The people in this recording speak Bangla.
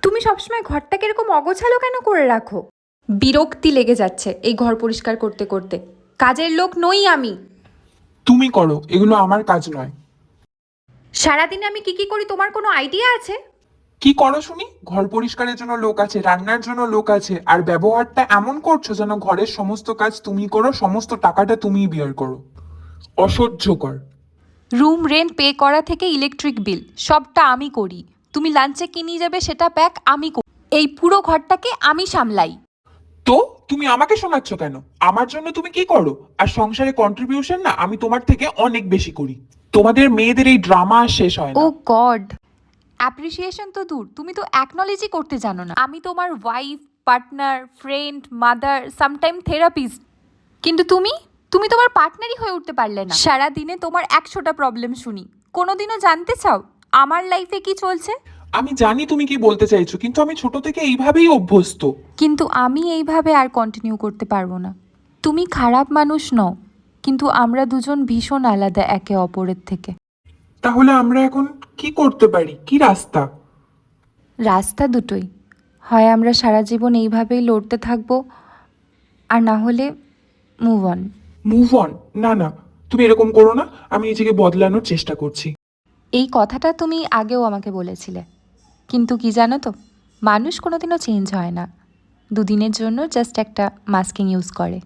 তুমি সবসময় ঘরটাকে এরকম অগোছালো কেন করে রাখো? বিরক্তি লেগে যাচ্ছে এই ঘর পরিষ্কার করতে করতে। কাজের লোক নই আমি। তুমি করো, এগুলো আমার কাজ নয়। সারাদিনে আমি কি কি করি তোমার কোনো আইডিয়া আছে? কি করো শুনি? ঘর পরিষ্কারের জন্য লোক আছে, রান্নার জন্য লোক আছে, আর ব্যবহারটা এমন করছো যেন ঘরের সমস্ত কাজ তুমি করো, সমস্ত টাকাটা তুমিই বিয়ার করো। অসহ্যকর। রুম রেন্ট পে করা থেকে ইলেকট্রিক বিল সবটা আমি করি। তুমি লাঞ্চে কি নিয়ে যাবে সেটা প্যাক আমি করি। এই পুরো ঘরটাকে আমি সামলাই। তো তুমি আমাকে শোনাচ্ছ কেন? আমার জন্য তুমি কি করো? আর সংসারে কন্ট্রিবিউশন না আমি তোমার থেকে অনেক বেশি করি। তোমাদের মেয়েদের এই ড্রামা শেষ হয় ও না। গড, অ্যাপ্রিসিয়েশন তো দূর, তুমি তো অ্যাকনলেজই করতে জানো না। আমি তোমার wife, partner, friend, mother, sometime therapist, কিন্তু তুমি তুমি তোমার পার্টনারই হয়ে উঠতে পারলে না। সারা দিনে তোমার 100টা প্রবলেম শুনি, কোনোদিনও জানতে চাও আমার লাইফে কি চলছে? আমি জানি তুমি কি বলতে চাইছো, কিন্তু আমি ছোট থেকে এইভাবেই অভ্যস্ত। কিন্তু আমি এইভাবে আর কন্টিনিউ করতে পারবো না। তুমি খারাপ মানুষ নও, কিন্তু আমরা দুজন ভীষণ আলাদা একে অপরের থেকে। তাহলে আমরা এখন কি করতে পারি? কি রাস্তা? রাস্তা দুটোই, হয় আমরা সারা জীবন এইভাবেই লড়তে থাকবো, আর না হলে মুভ অন। Move on? না না, তুমি এরকম করো না। আমি নিজেকে বদলানোর চেষ্টা করছি। এই কথাটা তুমি আগেও আমাকে বলেছিলে, কিন্তু কি জানো তো, মানুষ কোনোদিনও চেঞ্জ হয় না, দুদিনের জন্য জাস্ট একটা মাস্কিং ইউজ করে।